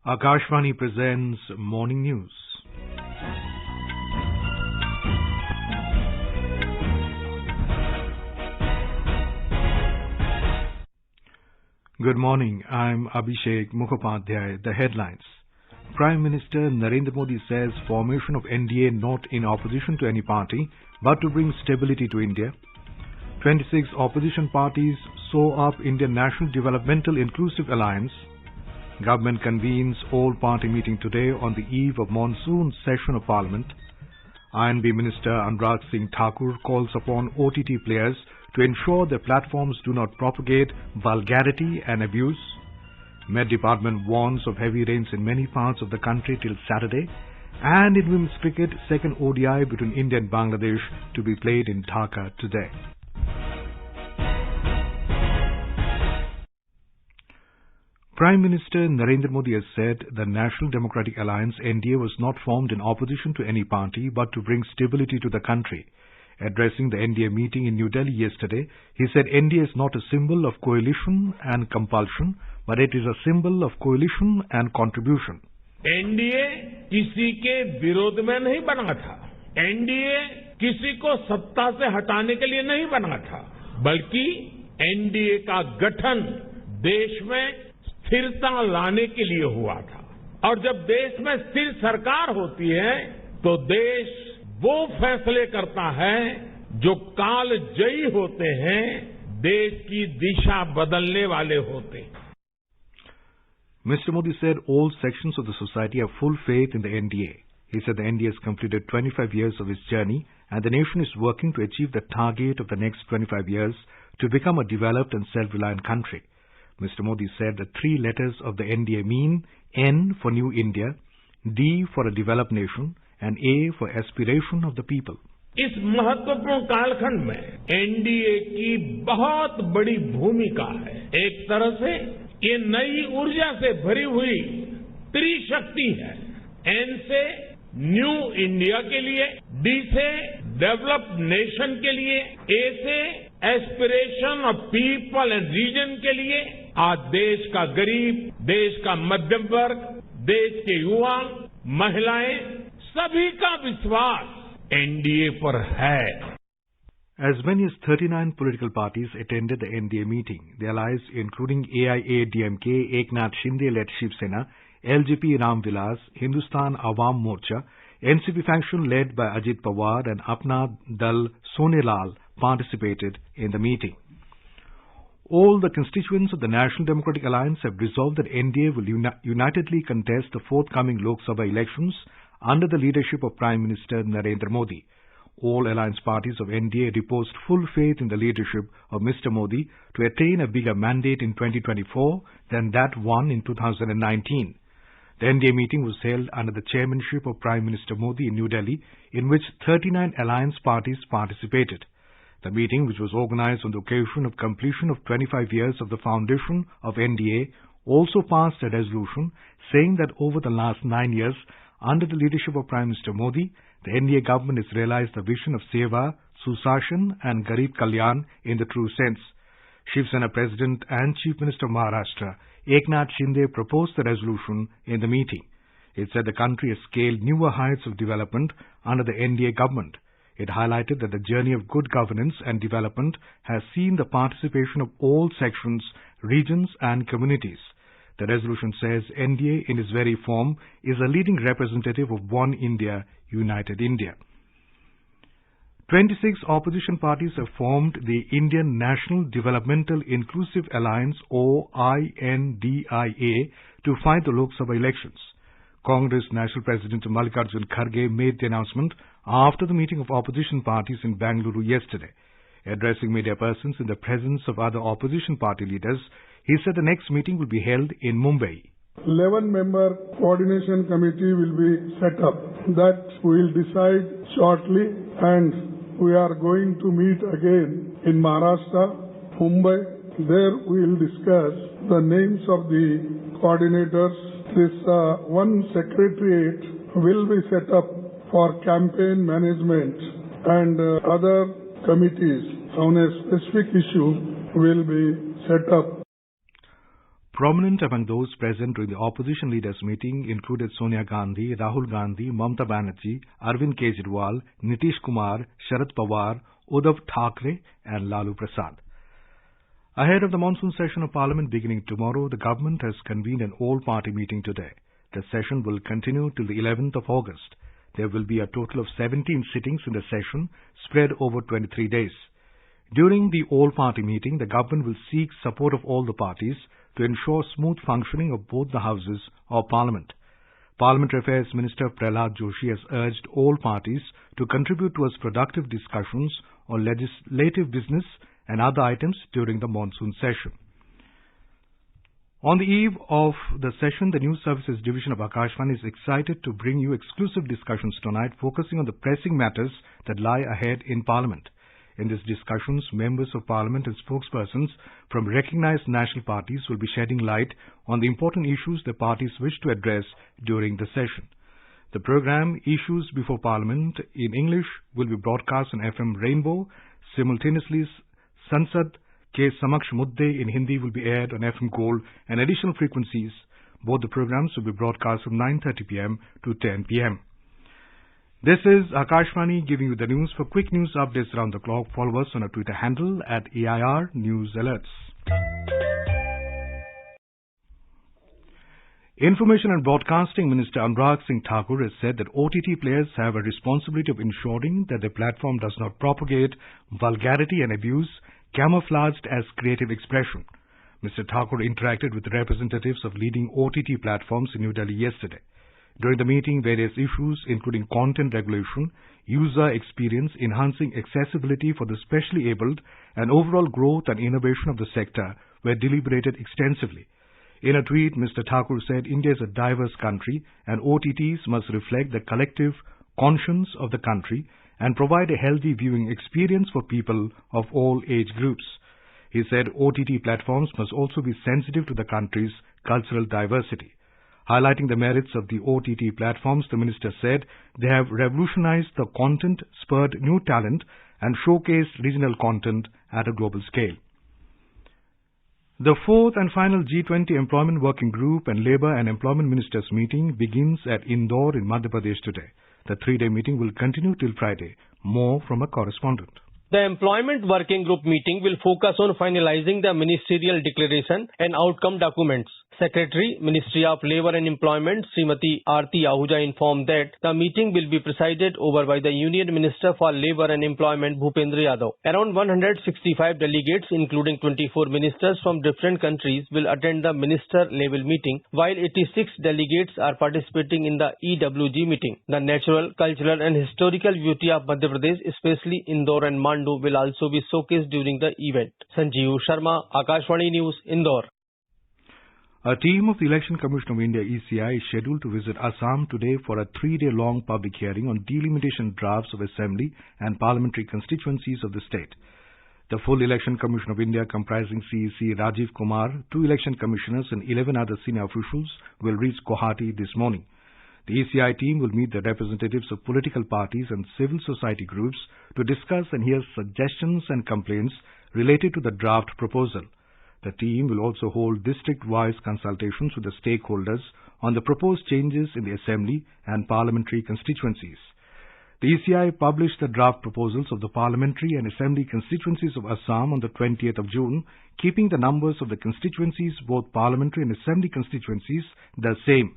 Akashvani presents Morning News. Good morning. I'm Abhishek Mukhopadhyay. The headlines. Prime Minister Narendra Modi says formation of NDA not in opposition to any party, but to bring stability to India. 26 opposition parties sew up Indian National Developmental Inclusive Alliance. Government convenes all-party meeting today on the eve of Monsoon Session of Parliament. INB Minister Anurag Singh Thakur calls upon OTT players to ensure their platforms do not propagate vulgarity and abuse. Met Department warns of heavy rains in many parts of the country till Saturday. And in women's cricket, second ODI between India and Bangladesh to be played in Dhaka today. Prime Minister Narendra Modi has said the National Democratic Alliance NDA was not formed in opposition to any party but to bring stability to the country. Addressing the NDA meeting in New Delhi yesterday, he said NDA is not a symbol of coalition and compulsion, but it is a symbol of coalition and contribution. NDA किसी के विरोध में नहीं बना था। NDA किसी को सत्ता से हटाने के लिए नहीं बना था, बल्कि NDA का गठन देश में स्थिरता लाने के लिए हुआ था। और जब देश में स्थिर सरकार होती है तो देश वो फैसले करता है जो कालजयी होते हैं, देश की दिशा बदलने वाले होते हैं. Mr. Modi said all sections of the society have full faith in the NDA. He said the NDA has completed 25 years of its journey and the nation is working to achieve the target of the next 25 years to become a developed and self-reliant country. Mr. Modi said the three letters of the NDA mean N for New India, D for a developed nation, and A for aspiration of the people. इस महत्वपूर्ण कालखंड में NDA की बहुत बड़ी भूमिका है. एक तरह से ये नई ऊर्जा से भरी हुई त्रिशक्ति है. एन से न्यू इंडिया के लिए, डी से डेवलप्ड नेशन के लिए, ए से aspiration of people and region के लिए. आज देश का गरीब, देश का मध्यम वर्ग, देश के युवा, महिलाएं, सभी का विश्वास एनडीए पर है. As many as 39 political parties attended the NDA meeting. The allies, including AIADMK, Eknath Shinde-led Shiv Sena, LJP Ram Vilas, Hindustan Awam Morcha, NCP faction led by Ajit Pawar and Apna Dal Sonelal participated in the meeting. All the constituents of the National Democratic Alliance have resolved that NDA will unitedly contest the forthcoming Lok Sabha elections under the leadership of Prime Minister Narendra Modi. All alliance parties of NDA reposed full faith in the leadership of Mr. Modi to attain a bigger mandate in 2024 than that won in 2019. The NDA meeting was held under the chairmanship of Prime Minister Modi in New Delhi, in which 39 alliance parties participated. The meeting, which was organized on the occasion of completion of 25 years of the foundation of NDA, also passed a resolution saying that over the last 9 years, under the leadership of Prime Minister Modi, the NDA government has realized the vision of Seva, Susashan and Garib Kalyan in the true sense. Shiv Sena President and Chief Minister of Maharashtra, Eknath Shinde, proposed the resolution in the meeting. It said the country has scaled newer heights of development under the NDA government. It highlighted that the journey of good governance and development has seen the participation of all sections, regions and communities. The resolution says NDA in its very form is a leading representative of One India, United India. 26 opposition parties have formed the Indian National Developmental Inclusive Alliance or INDIA to fight the Lok Sabha elections. Congress National President Mallikarjun Kharge made the announcement after the meeting of opposition parties in Bangalore yesterday. Addressing media persons in the presence of other opposition party leaders, he said the next meeting will be held in Mumbai. 11-member coordination committee will be set up. That we will decide shortly, and we are going to meet again in Maharashtra, Mumbai. There we will discuss the names of the coordinators. This one secretariat will be set up for campaign management, and other committees on a specific issue will be set up. Prominent among those present during the opposition leaders' meeting included Sonia Gandhi, Rahul Gandhi, Mamata Banerjee, Arvind Kejriwal, Nitish Kumar, Sharad Pawar, Uddhav Thackeray and Lalu Prasad. Ahead of the monsoon session of Parliament beginning tomorrow, the government has convened an all-party meeting today. The session will continue till the 11th of August. There will be a total of 17 sittings in the session spread over 23 days. During the all-party meeting, the government will seek support of all the parties to ensure smooth functioning of both the houses of Parliament. Parliamentary Affairs Minister Prahlad Joshi has urged all parties to contribute towards productive discussions on legislative business and other items during the monsoon session. On the eve of the session, the News Services Division of Akashvani is excited to bring you exclusive discussions tonight focusing on the pressing matters that lie ahead in Parliament. In these discussions, members of Parliament and spokespersons from recognized national parties will be shedding light on the important issues the parties wish to address during the session. The program Issues Before Parliament in English will be broadcast on FM Rainbow. Simultaneously, Sansad Ke Samaksh Mudde in Hindi will be aired on FM Gold and additional frequencies. Both the programs will be broadcast from 9:30 p.m. to 10 p.m. This is Akashvani giving you the news. For quick news updates around the clock, follow us on our Twitter handle at AIR News Alerts. Information and Broadcasting Minister Anurag Singh Thakur has said that OTT players have a responsibility of ensuring that their platform does not propagate vulgarity and abuse camouflaged as creative expression. Mr. Thakur interacted with representatives of leading OTT platforms in New Delhi yesterday. During the meeting, various issues including content regulation, user experience, enhancing accessibility for the specially abled, and overall growth and innovation of the sector were deliberated extensively. In a tweet, Mr. Thakur said India is a diverse country and OTTs must reflect the collective conscience of the country and provide a healthy viewing experience for people of all age groups. He said OTT platforms must also be sensitive to the country's cultural diversity. Highlighting the merits of the OTT platforms, the minister said they have revolutionized the content, spurred new talent, and showcased regional content at a global scale. The fourth and final G20 Employment Working Group and Labour and Employment Ministers meeting begins at Indore in Madhya Pradesh today. The three-day meeting will continue till Friday. More from a correspondent. The Employment Working Group meeting will focus on finalizing the ministerial declaration and outcome documents. Secretary, Ministry of Labour and Employment, Srimati Aarti Ahuja informed that the meeting will be presided over by the Union Minister for Labour and Employment, Bhupendra Yadav. Around 165 delegates, including 24 ministers from different countries, will attend the minister-level meeting, while 86 delegates are participating in the EWG meeting. The natural, cultural and historical beauty of Madhya Pradesh, especially Indore and Mandu, will also be showcased during the event. Sanjeev Sharma, Akashvani News, Indore. A team of the Election Commission of India ECI is scheduled to visit Assam today for a 3-day-long public hearing on delimitation drafts of Assembly and parliamentary constituencies of the state. The full Election Commission of India, comprising CEC Rajiv Kumar, 2 election commissioners and 11 other senior officials, will reach Guwahati this morning. The ECI team will meet the representatives of political parties and civil society groups to discuss and hear suggestions and complaints related to the draft proposal. The team will also hold district-wise consultations with the stakeholders on the proposed changes in the Assembly and parliamentary constituencies. The ECI published the draft proposals of the parliamentary and Assembly constituencies of Assam on the 20th of June, keeping the numbers of the constituencies, both parliamentary and Assembly constituencies, the same.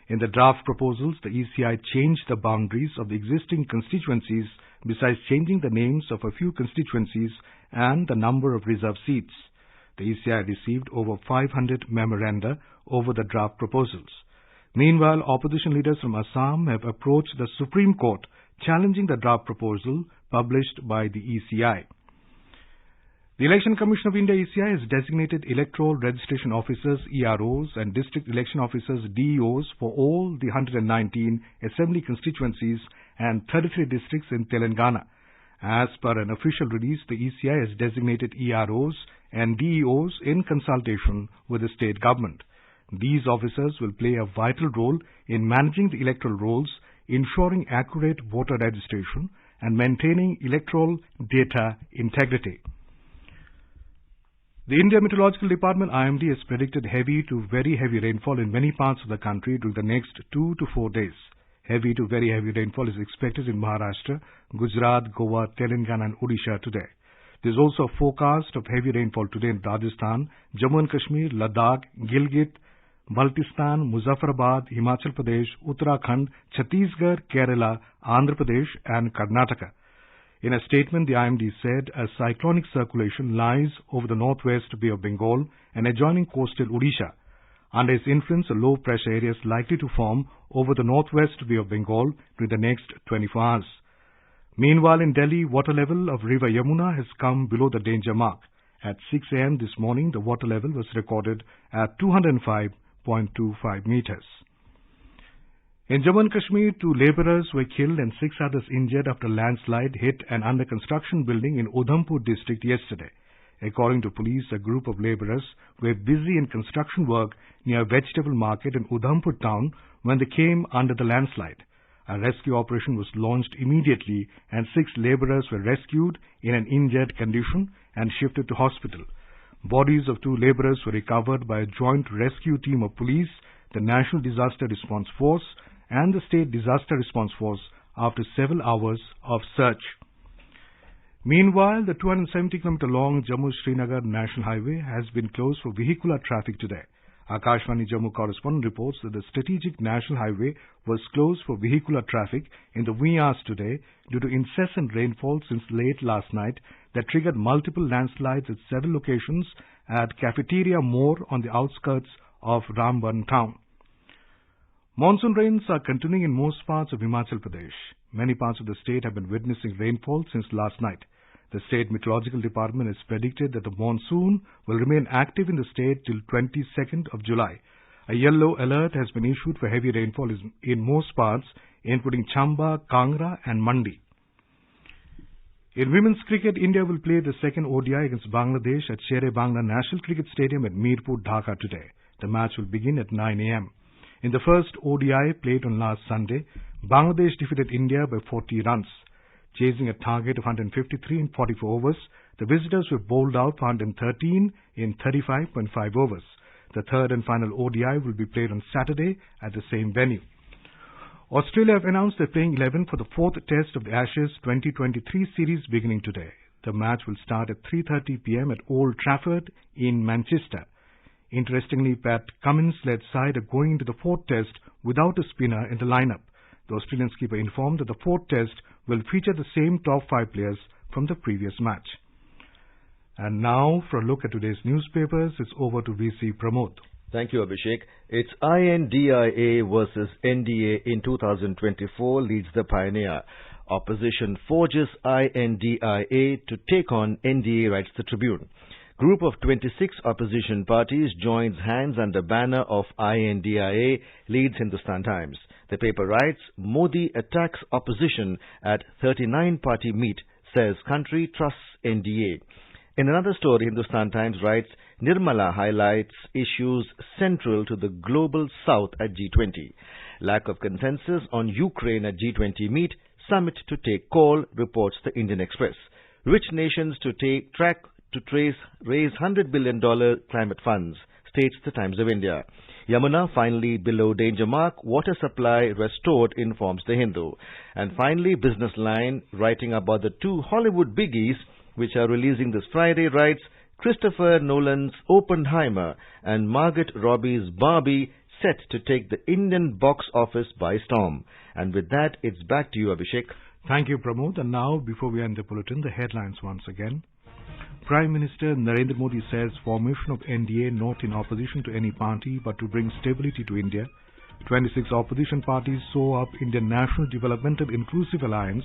In the draft proposals, the ECI changed the boundaries of the existing constituencies, besides changing the names of a few constituencies and the number of reserved seats. The ECI received over 500 memoranda over the draft proposals. Meanwhile, opposition leaders from Assam have approached the Supreme Court challenging the draft proposal published by the ECI. The Election Commission of India ECI has designated electoral registration officers EROs and district election officers DEOs for all the 119 assembly constituencies and 33 districts in Telangana. As per an official release, the ECI has designated EROs and DEOs in consultation with the state government. These officers will play a vital role in managing the electoral rolls, ensuring accurate voter registration and maintaining electoral data integrity. The India Meteorological Department IMD has predicted heavy to very heavy rainfall in many parts of the country during the next 2 to 4 days. Heavy to very heavy rainfall is expected in Maharashtra, Gujarat, Goa, Telangana and Odisha today. There is also a forecast of heavy rainfall today in Rajasthan, Jammu and Kashmir, Ladakh, Gilgit, Baltistan, Muzaffarabad, Himachal Pradesh, Uttarakhand, Chhattisgarh, Kerala, Andhra Pradesh and Karnataka. In a statement, the IMD said a cyclonic circulation lies over the northwest Bay of Bengal and adjoining coastal Odisha. Under its influence, a low pressure area is likely to form over the northwest Bay of Bengal during the next 24 hours. Meanwhile, in Delhi, water level of River Yamuna has come below the danger mark. At 6 a.m. this morning, the water level was recorded at 205.25 meters. In Jammu and Kashmir, 2 labourers were killed and 6 others injured after a landslide hit an under-construction building in Udhampur district yesterday. According to police, a group of labourers were busy in construction work near a vegetable market in Udhampur town when they came under the landslide. A rescue operation was launched immediately and 6 labourers were rescued in an injured condition and shifted to hospital. Bodies of 2 labourers were recovered by a joint rescue team of police, the National Disaster Response Force and the State Disaster Response Force after several hours of search. Meanwhile, the 270-kilometer-long Jammu-Srinagar National Highway has been closed for vehicular traffic today. Akashvani Jammu correspondent reports that the strategic National Highway was closed for vehicular traffic in the wee hours today due to incessant rainfall since late last night that triggered multiple landslides at several locations at Cafeteria More on the outskirts of Ramban town. Monsoon rains are continuing in most parts of Himachal Pradesh. Many parts of the state have been witnessing rainfall since last night. The State Meteorological Department has predicted that the monsoon will remain active in the state till 22nd of July. A yellow alert has been issued for heavy rainfall in most parts, including Chamba, Kangra and Mandi. In women's cricket, India will play the second ODI against Bangladesh at Shere-Bangla National Cricket Stadium at Mirpur, Dhaka today. The match will begin at 9 a.m. In the first ODI played on last Sunday, Bangladesh defeated India by 40 runs. Chasing a target of 153 in 44 overs, the visitors were bowled out for 113 in 35.5 overs. The third and final ODI will be played on Saturday at the same venue. Australia have announced their playing 11 for the 4th test of the Ashes 2023 series beginning today. The match will start at 3:30 p.m. at Old Trafford in Manchester. Interestingly, Pat Cummins-led side are going into the 4th test without a spinner in the lineup. The Australian skipper informed that the 4th test will feature the same top 5 players from the previous match. And now, for a look at today's newspapers, it's over to VC Pramod. Thank you, Abhishek. It's INDIA versus NDA in 2024 leads the pioneer. Opposition forges INDIA to take on NDA, writes the Tribune. Group of 26 opposition parties joins hands under banner of INDIA, leads Hindustan Times. The paper writes, Modi attacks opposition at 39-party meet, says country trusts NDA. In another story, Hindustan Times writes, Nirmala highlights issues central to the global south at G20. Lack of consensus on Ukraine at G20 meet, summit to take call, reports the Indian Express. Rich nations to raise $100 billion climate funds, states the Times of India. Yamuna finally below danger mark, water supply restored, informs the Hindu. And finally, Business Line, writing about the 2 Hollywood biggies which are releasing this Friday, writes, Christopher Nolan's Oppenheimer and Margot Robbie's Barbie set to take the Indian box office by storm. And with that, it's back to you, Abhishek. Thank you, Pramod. And now, before we end the bulletin, the headlines once again. Prime Minister Narendra Modi says formation of NDA not in opposition to any party but to bring stability to India. 26 opposition parties sew up Indian National Developmental Inclusive Alliance.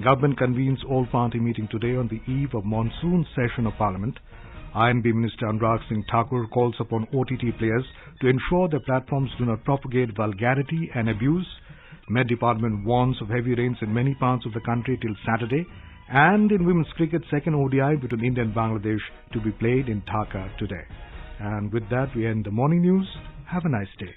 Government convenes all-party meeting today on the eve of Monsoon Session of Parliament. INB Minister Anurag Singh Thakur calls upon OTT players to ensure their platforms do not propagate vulgarity and abuse. Met Department warns of heavy rains in many parts of the country till Saturday. And in women's cricket, second ODI between India and Bangladesh to be played in Dhaka today. And with that, we end the morning news. Have a nice day.